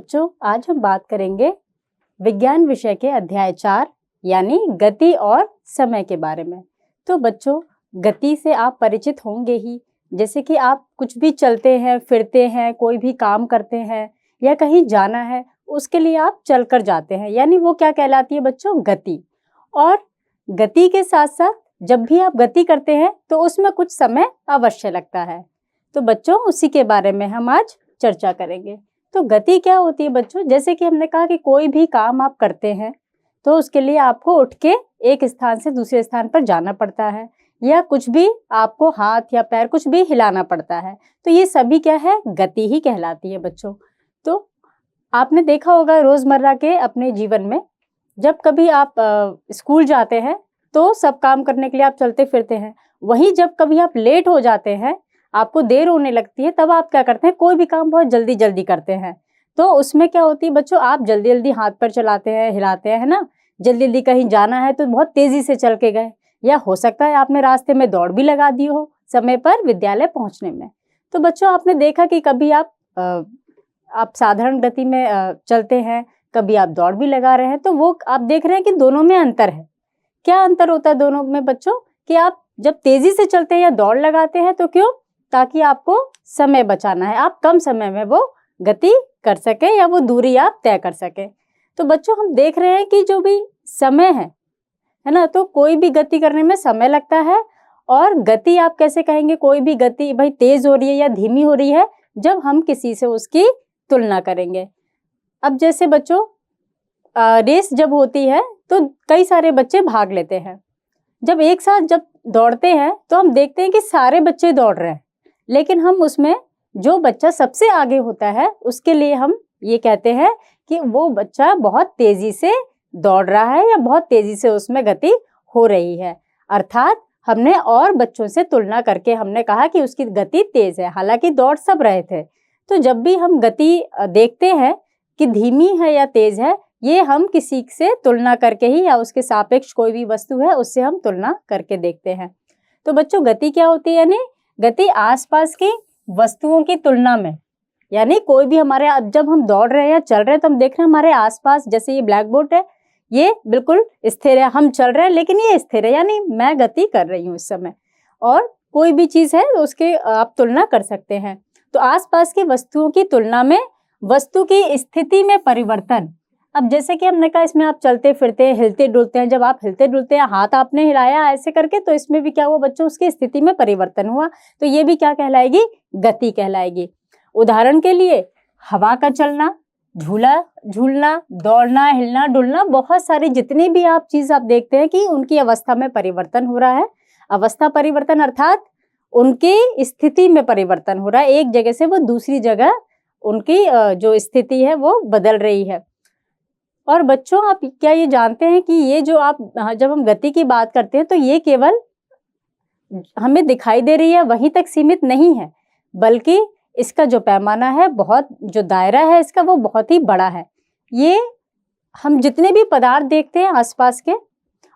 बच्चों, आज हम बात करेंगे विज्ञान विषय के अध्याय 4 यानी गति और समय के बारे में। तो बच्चों, गति से आप परिचित होंगे ही। जैसे कि आप कुछ भी चलते हैं, फिरते हैं, कोई भी काम करते हैं या कहीं जाना है, उसके लिए आप चलकर जाते हैं, यानी वो क्या कहलाती है बच्चों? गति। और गति के साथ साथ जब भी आप गति करते हैं तो उसमें कुछ समय अवश्य लगता है। तो बच्चों, उसी के बारे में हम आज चर्चा करेंगे। तो गति क्या होती है बच्चों? जैसे कि हमने कहा कि कोई भी काम आप करते हैं तो उसके लिए आपको उठ के एक स्थान से दूसरे स्थान पर जाना पड़ता है, या कुछ भी आपको हाथ या पैर कुछ भी हिलाना पड़ता है, तो ये सभी क्या है? गति ही कहलाती है बच्चों। तो आपने देखा होगा रोजमर्रा के अपने जीवन में, जब कभी आप स्कूल जाते हैं तो सब काम करने के लिए आप चलते फिरते हैं। वहीं जब कभी आप लेट हो जाते हैं, आपको देर होने लगती है, तब आप क्या करते हैं? कोई भी काम बहुत जल्दी जल्दी करते हैं। तो उसमें क्या होती है बच्चों? आप जल्दी जल्दी हाथ पैर चलाते हैं, हिलाते हैं, है ना। जल्दी जल्दी कहीं जाना है तो बहुत तेजी से चल के गए, या हो सकता है आपने रास्ते में दौड़ भी लगा दी हो समय पर विद्यालय पहुंचने में। तो बच्चों, आपने देखा कि कभी आप साधारण गति में चलते हैं, कभी आप दौड़ भी लगा रहे हैं, तो वो आप देख रहे हैं कि दोनों में अंतर है। क्या अंतर होता है दोनों में बच्चों? कि आप जब तेजी से चलते हैं या दौड़ लगाते हैं तो क्यों? ताकि आपको समय बचाना है, आप कम समय में वो गति कर सके या वो दूरी आप तय कर सके। तो बच्चों, हम देख रहे हैं कि जो भी समय है ना, तो कोई भी गति करने में समय लगता है। और गति आप कैसे कहेंगे? कोई भी गति भाई तेज हो रही है या धीमी हो रही है जब हम किसी से उसकी तुलना करेंगे। अब जैसे बच्चों, रेस जब होती है तो कई सारे बच्चे भाग लेते हैं। जब एक साथ जब दौड़ते हैं तो हम देखते हैं कि सारे बच्चे दौड़ रहे हैं, लेकिन हम उसमें जो बच्चा सबसे आगे होता है उसके लिए हम ये कहते हैं कि वो बच्चा बहुत तेजी से दौड़ रहा है या बहुत तेजी से उसमें गति हो रही है। अर्थात हमने और बच्चों से तुलना करके हमने कहा कि उसकी गति तेज है, हालांकि दौड़ सब रहे थे। तो जब भी हम गति देखते हैं कि धीमी है या तेज है, ये हम किसी से तुलना करके ही या उसके सापेक्ष कोई भी वस्तु है उससे हम तुलना करके देखते हैं। तो बच्चों, गति क्या होती है? यानी गति आसपास की वस्तुओं की तुलना में, यानी कोई भी हमारे, जब हम दौड़ रहे हैं या चल रहे हैं तो हम देख रहे हैं हमारे आसपास, जैसे ये ब्लैक बोर्ड है, ये बिल्कुल स्थिर है, हम चल रहे हैं लेकिन ये स्थिर है, यानी मैं गति कर रही हूँ इस समय। और कोई भी चीज है तो उसके आप तुलना कर सकते हैं। तो आसपास की वस्तुओं की तुलना में वस्तु की स्थिति में परिवर्तन। अब जैसे कि हमने कहा, इसमें आप चलते फिरते हैं, हिलते डुलते हैं। जब आप हिलते डुलते हैं, हाथ आपने हिलाया ऐसे करके, तो इसमें भी क्या हुआ बच्चों? उसकी स्थिति में परिवर्तन हुआ। तो ये भी क्या कहलाएगी? गति कहलाएगी। उदाहरण के लिए हवा का चलना, झूला झूलना, दौड़ना, हिलना डुलना, बहुत सारी जितनी भी आप चीज आप देखते हैं कि उनकी अवस्था में परिवर्तन हो रहा है। अवस्था परिवर्तन अर्थात उनकी स्थिति में परिवर्तन हो रहा है, एक जगह से वो दूसरी जगह उनकी जो स्थिति है वो बदल रही है। और बच्चों, आप क्या ये जानते हैं कि ये जो आप जब हम गति की बात करते हैं तो ये केवल हमें दिखाई दे रही है वहीं तक सीमित नहीं है, बल्कि इसका जो पैमाना है, बहुत जो दायरा है इसका, वो बहुत ही बड़ा है। ये हम जितने भी पदार्थ देखते हैं आसपास के,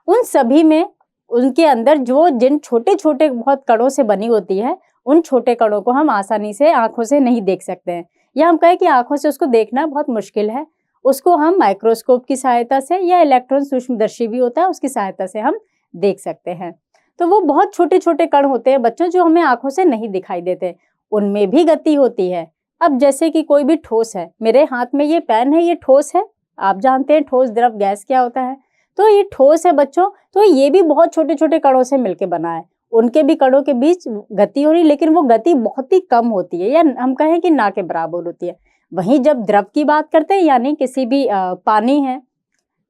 उन सभी में उनके अंदर जो जिन छोटे छोटे बहुत कणों से बनी होती है, उन छोटे कणों को हम आसानी से आंखों से नहीं देख सकते हैं, या हम कहें कि आंखों से उसको देखना बहुत मुश्किल है। उसको हम माइक्रोस्कोप की सहायता से या इलेक्ट्रॉन सूक्ष्मदर्शी भी होता है उसकी सहायता से हम देख सकते हैं। तो वो बहुत छोटे छोटे कण होते हैं बच्चों, जो हमें आंखों से नहीं दिखाई देते, उनमें भी गति होती है। अब जैसे कि कोई भी ठोस है, मेरे हाथ में ये पेन है, ये ठोस है। आप जानते हैं ठोस द्रव गैस क्या होता है, तो ये ठोस है बच्चों। तो ये भी बहुत छोटे छोटे कणों से मिलकर बना है, उनके भी कणों के बीच गति हो रही, लेकिन वो गति बहुत ही कम होती है, या हम कहें कि ना के बराबर होती है। वहीं जब द्रव की बात करते हैं, यानी किसी भी पानी है,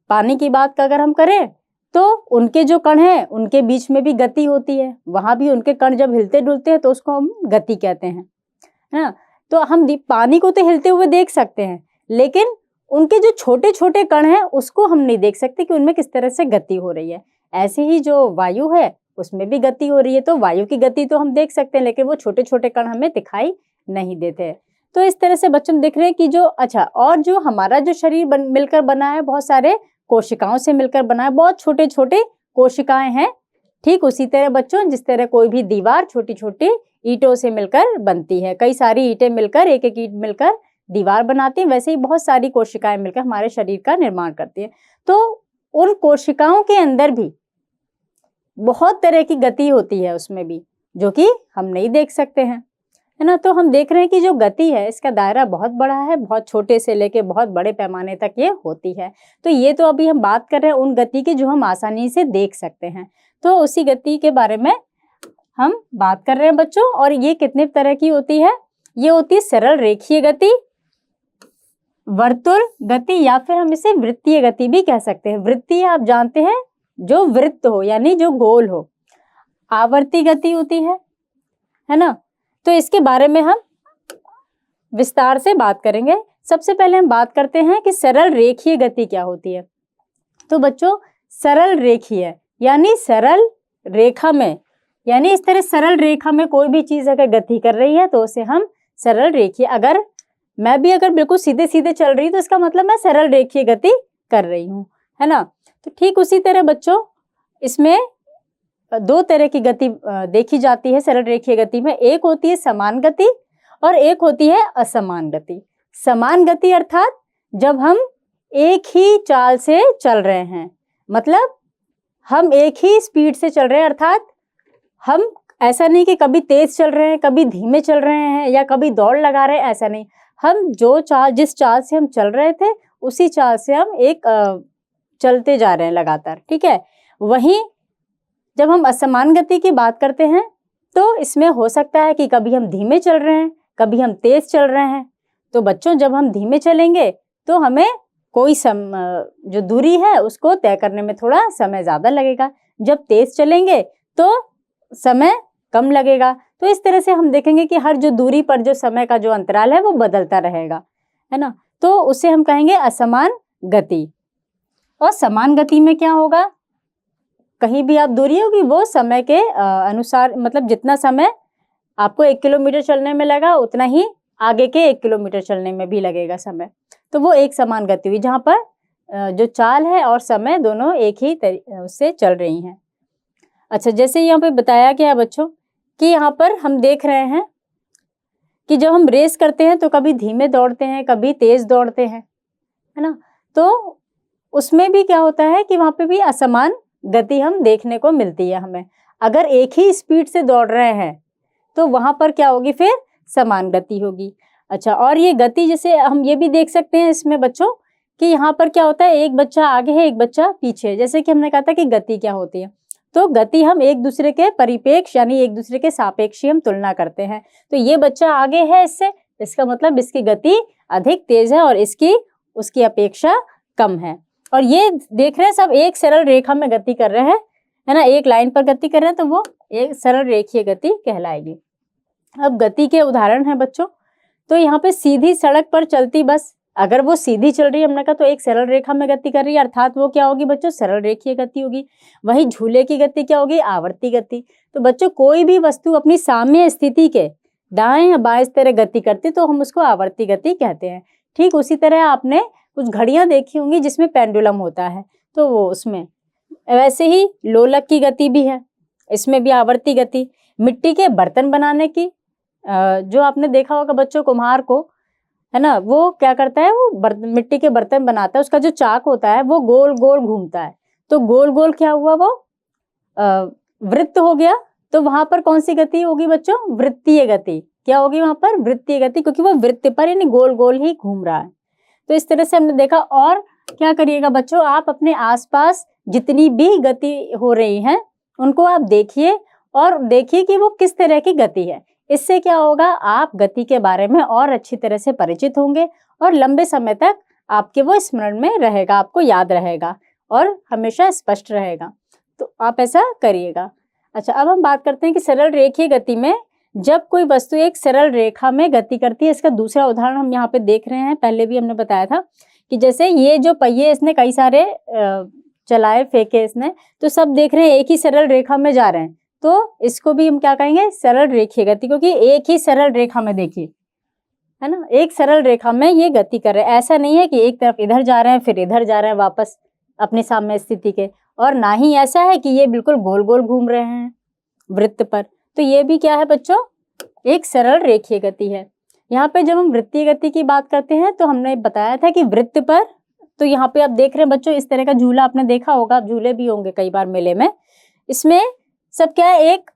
पानी की बात अगर हम करें तो उनके जो कण हैं उनके बीच में भी गति होती है, वहां भी उनके कण जब हिलते डुलते हैं तो उसको हम गति कहते हैं, है ना। तो हम पानी को तो हिलते हुए देख सकते हैं, लेकिन उनके जो छोटे छोटे कण हैं उसको हम नहीं देख सकते कि उनमें किस तरह से गति हो रही है। ऐसे ही जो वायु है उसमें भी गति हो रही है, तो वायु की गति तो हम देख सकते हैं, लेकिन वो छोटे छोटे कण हमें दिखाई नहीं देते। तो इस तरह से बच्चों देख रहे हैं कि जो और जो हमारा जो शरीर मिलकर बना है, बहुत सारे कोशिकाओं से मिलकर बना है, बहुत छोटे छोटे कोशिकाएं हैं। ठीक उसी तरह बच्चों, जिस तरह कोई भी दीवार छोटी छोटी ईंटों से मिलकर बनती है, कई सारी ईंटें मिलकर, एक एक ईंट मिलकर दीवार बनाती हैं, वैसे ही बहुत सारी कोशिकाएं मिलकर हमारे शरीर का निर्माण करती हैं। तो उन कोशिकाओं के अंदर भी बहुत तरह की गति होती है उसमें भी, जो कि हम नहीं देख सकते हैं, है ना। तो हम देख रहे हैं कि जो गति है इसका दायरा बहुत बड़ा है, बहुत छोटे से लेके बहुत बड़े पैमाने तक ये होती है। तो ये तो अभी हम बात कर रहे हैं उन गति की जो हम आसानी से देख सकते हैं। तो उसी गति के बारे में हम बात कर रहे हैं बच्चों। और ये कितने तरह की होती है? ये होती है सरल रेखीय गति, वर्तुल गति, या फिर हम इसे वृत्तीय गति भी कह सकते हैं। वृत्तीय आप जानते हैं जो वृत्त हो यानी जो गोल हो। आवर्ती गति होती है ना। तो इसके बारे में हम विस्तार से बात करेंगे। सबसे पहले हम बात करते हैं कि सरल रेखीय गति क्या होती है। तो बच्चों सरल रेखीय यानी सरल रेखा में, यानी इस तरह सरल रेखा में कोई भी चीज अगर गति कर रही है तो उसे हम सरल रेखीय, अगर मैं भी अगर बिल्कुल सीधे सीधे चल रही हूँ तो इसका मतलब मैं सरल रेखीय गति कर रही हूँ, है ना। तो ठीक उसी तरह बच्चों इसमें दो तरह की गति देखी जाती है सरल रेखीय गति में। एक होती है समान गति और एक होती है असमान गति। समान गति अर्थात जब हम एक ही चाल से चल रहे हैं, मतलब हम एक ही स्पीड से चल रहे हैं, अर्थात हम ऐसा नहीं कि कभी तेज चल रहे हैं, कभी धीमे चल रहे हैं या कभी दौड़ लगा रहे हैं, ऐसा नहीं। हम जो चाल, जिस चाल से हम चल रहे थे उसी चाल से हम चलते जा रहे हैं लगातार, ठीक है। वहीं जब हम असमान गति की बात करते हैं तो इसमें हो सकता है कि कभी हम धीमे चल रहे हैं, कभी हम तेज चल रहे हैं। तो बच्चों जब हम धीमे चलेंगे तो हमें कोई जो दूरी है उसको तय करने में थोड़ा समय ज़्यादा लगेगा, जब तेज चलेंगे तो समय कम लगेगा। तो इस तरह से हम देखेंगे कि हर जो दूरी पर जो समय का जो अंतराल है वो बदलता रहेगा, है ना। तो उसे हम कहेंगे असमान गति। और समान गति में क्या होगा, कहीं भी आप दूरी होगी वो समय के अनुसार, मतलब जितना समय आपको 1 किलोमीटर चलने में लगा उतना ही आगे के 1 किलोमीटर चलने में भी लगेगा समय। तो वो एक समान गति हुई जहाँ पर जो चाल है और समय दोनों एक ही उससे चल रही हैं। अच्छा, जैसे यहाँ पे बताया गया बच्चों कि यहाँ पर हम देख रहे हैं कि जब हम रेस करते हैं तो कभी धीमे दौड़ते हैं, कभी तेज दौड़ते हैं, है ना। तो उसमें भी क्या होता है कि वहाँ पे भी असमान गति हम देखने को मिलती है हमें। अगर एक ही स्पीड से दौड़ रहे हैं तो वहाँ पर क्या होगी, फिर समान गति होगी। अच्छा, और ये गति जैसे हम ये भी देख सकते हैं इसमें बच्चों कि यहाँ पर क्या होता है, एक बच्चा आगे है एक बच्चा पीछे है। जैसे कि हमने कहा था कि गति क्या होती है, तो गति हम एक दूसरे के परिपेक्ष यानी एक दूसरे के सापेक्षी हम तुलना करते हैं। तो ये बच्चा आगे है इससे, इसका मतलब इसकी गति अधिक तेज है और इसकी उसकी अपेक्षा कम है। और ये देख रहे हैं सब एक सरल रेखा में गति कर रहे हैं, है ना, एक लाइन पर गति कर रहे हैं, तो वो एक सरल रेखीय गति कहलाएगी। अब गति के उदाहरण हैं बच्चों। तो यहाँ पे सीधी सड़क पर चलती बस, अगर वो सीधी चल रही है हमने कहा तो एक सरल रेखा में गति कर रही है, अर्थात वो क्या होगी बच्चों, सरल रेखीय गति होगी। वही झूले की गति क्या होगी, आवर्ती गति। तो बच्चों कोई भी वस्तु अपनी साम्य स्थिति के दाएं या बाएं इस तरह गति करती तो हम उसको आवर्ती गति कहते हैं। ठीक उसी तरह आपने कुछ घड़ियां देखी होंगी जिसमें पेंडुलम होता है, तो वो उसमें वैसे ही लोलक की गति भी है, इसमें भी आवर्ती गति। मिट्टी के बर्तन बनाने की जो आपने देखा होगा बच्चों कुम्हार को, है ना, वो क्या करता है, वो मिट्टी के बर्तन बनाता है, उसका जो चाक होता है वो गोल गोल घूमता है। तो गोल गोल क्या हुआ, वो वृत्त हो गया। तो वहां पर कौन सी गति होगी बच्चों, वृत्तीय गति। क्या होगी वहां पर, वृत्तीय गति, क्योंकि वो वृत्त पर यानी गोल गोल ही घूम रहा है। तो इस तरह से हमने देखा। और क्या करिएगा बच्चों, आप अपने आसपास जितनी भी गति हो रही है उनको आप देखिए और देखिए कि वो किस तरह की गति है। इससे क्या होगा, आप गति के बारे में और अच्छी तरह से परिचित होंगे और लंबे समय तक आपके वो स्मरण में रहेगा, आपको याद रहेगा और हमेशा स्पष्ट रहेगा। तो आप ऐसा करिएगा। अच्छा, अब हम बात करते हैं कि सरल रेखीय गति में जब कोई वस्तु एक सरल रेखा में गति करती है, इसका दूसरा उदाहरण हम यहाँ पे देख रहे हैं। पहले भी हमने बताया था कि जैसे ये जो पहिए इसने कई सारे चलाए फेंके इसने, तो सब देख रहे हैं एक ही सरल रेखा में जा रहे हैं, तो इसको भी हम क्या कहेंगे, सरल रेखीय गति, क्योंकि एक ही सरल रेखा में देखिए, है ना, एक सरल रेखा में ये गति कर रहे हैं। ऐसा नहीं है कि एक तरफ इधर जा रहे हैं फिर इधर जा रहे हैं वापस अपनी साम्य स्थिति के, और ना ही ऐसा है कि ये बिल्कुल गोल गोल घूम रहे हैं वृत्त पर। तो ये भी क्या है बच्चों, एक सरल रेखीय गति है। यहाँ पे जब हम वृत्तीय गति की बात करते हैं तो हमने बताया था कि वृत्त पर, तो यहाँ पे आप देख रहे हैं बच्चों, इस तरह का झूला आपने देखा होगा, झूले भी होंगे कई बार मेले में। इसमें सब क्या है, एक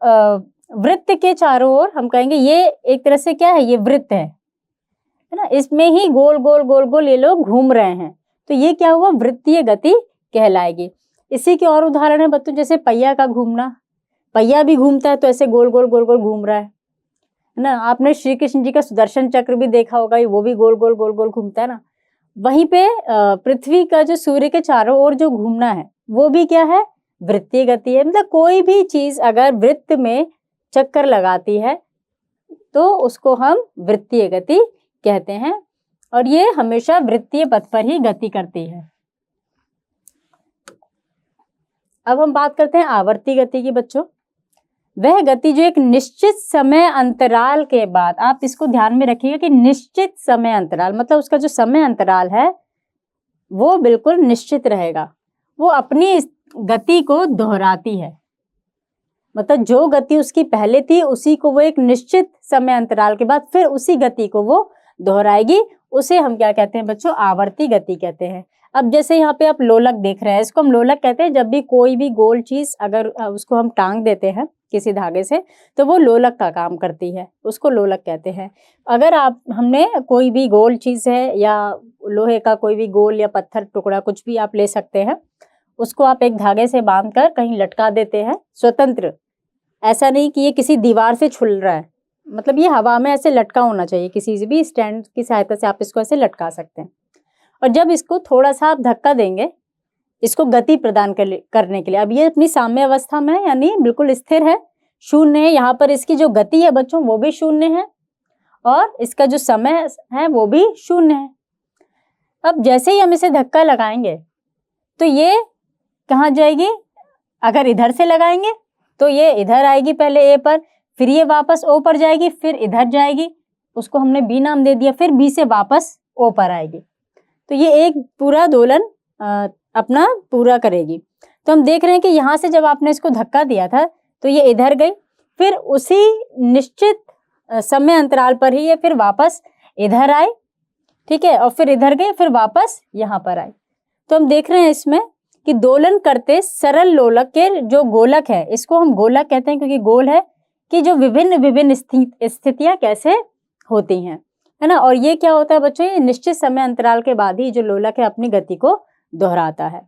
वृत्त के चारों ओर हम कहेंगे ये एक तरह से क्या है, ये वृत्त है ना, इसमें ही गोल गोल गोल गोल ये लोग घूम रहे हैं, तो ये क्या हुआ, वृत्तीय गति कहलाएगी। इसी के और उदाहरण है बच्चों, जैसे पहिया का घूमना, पहिया भी घूमता है तो ऐसे गोल गोल गोल गोल घूम रहा है ना। आपने श्री कृष्ण जी का सुदर्शन चक्र भी देखा होगा, वो भी गोल गोल गोल गोल घूमता है ना। वहीं पे पृथ्वी का जो सूर्य के चारों ओर जो घूमना है वो भी क्या है, वृत्तीय गति है। मतलब कोई भी चीज अगर वृत्त में चक्कर लगाती है तो उसको हम वृत्तीय गति कहते हैं, और ये हमेशा वृत्तीय पथ पर ही गति करती है। अब हम बात करते हैं आवर्ती गति की बच्चों। वह गति जो एक निश्चित समय अंतराल के बाद, आप इसको ध्यान में रखिएगा कि निश्चित समय अंतराल मतलब उसका जो समय अंतराल है वो बिल्कुल निश्चित रहेगा, वो अपनी गति को दोहराती है। मतलब जो गति उसकी पहले थी उसी को वो एक निश्चित समय अंतराल के बाद फिर उसी गति को वो दोहराएगी, उसे हम क्या कहते हैं बच्चों, आवर्ती गति कहते हैं। अब जैसे यहाँ पे आप लोलक देख रहे हैं, इसको हम लोलक कहते हैं। जब भी कोई भी गोल चीज अगर उसको हम टांग देते हैं किसी धागे से तो वो लोलक का काम करती है, उसको लोलक कहते हैं। अगर हमने कोई भी गोल चीज है या लोहे का कोई भी गोल या पत्थर टुकड़ा कुछ भी आप ले सकते हैं, उसको आप एक धागे से बांधकर कहीं लटका देते हैं स्वतंत्र, ऐसा नहीं कि ये किसी दीवार से छुल रहा है, मतलब ये हवा में ऐसे लटका होना चाहिए, किसी से भी स्टैंड की सहायता से आप इसको ऐसे लटका सकते हैं। और जब इसको थोड़ा सा आप धक्का देंगे इसको गति प्रदान करने के लिए, अब ये अपनी साम्य अवस्था में है यानी बिल्कुल स्थिर है, शून्य है, यहाँ पर इसकी जो गति है बच्चों वो भी शून्य है और इसका जो समय है वो भी शून्य है। अब जैसे ही हम इसे धक्का लगाएंगे तो ये कहाँ जाएगी, अगर इधर से लगाएंगे तो ये इधर आएगी पहले ए पर, फिर ये वापस ओ पर जाएगी, फिर इधर जाएगी, उसको हमने बी नाम दे दिया, फिर बी से वापस ओ पर आएगी, तो ये एक पूरा दोलन अपना पूरा करेगी। तो हम देख रहे हैं कि यहाँ से जब आपने इसको धक्का दिया था तो ये इधर गई, फिर उसी निश्चित समय अंतराल पर ही ये फिर वापस इधर आए, ठीक है, और फिर इधर गए, फिर वापस यहाँ पर आए। तो हम देख रहे हैं इसमें कि दोलन करते सरल लोलक के जो गोलक है, इसको हम गोलक कहते हैं क्योंकि गोल है, कि जो विभिन्न विभिन्न स्थितियां कैसे होती हैं, है ना। और ये क्या होता है बच्चों, ये निश्चित समय अंतराल के बाद ही जो लोलक है अपनी गति को दोहराता है।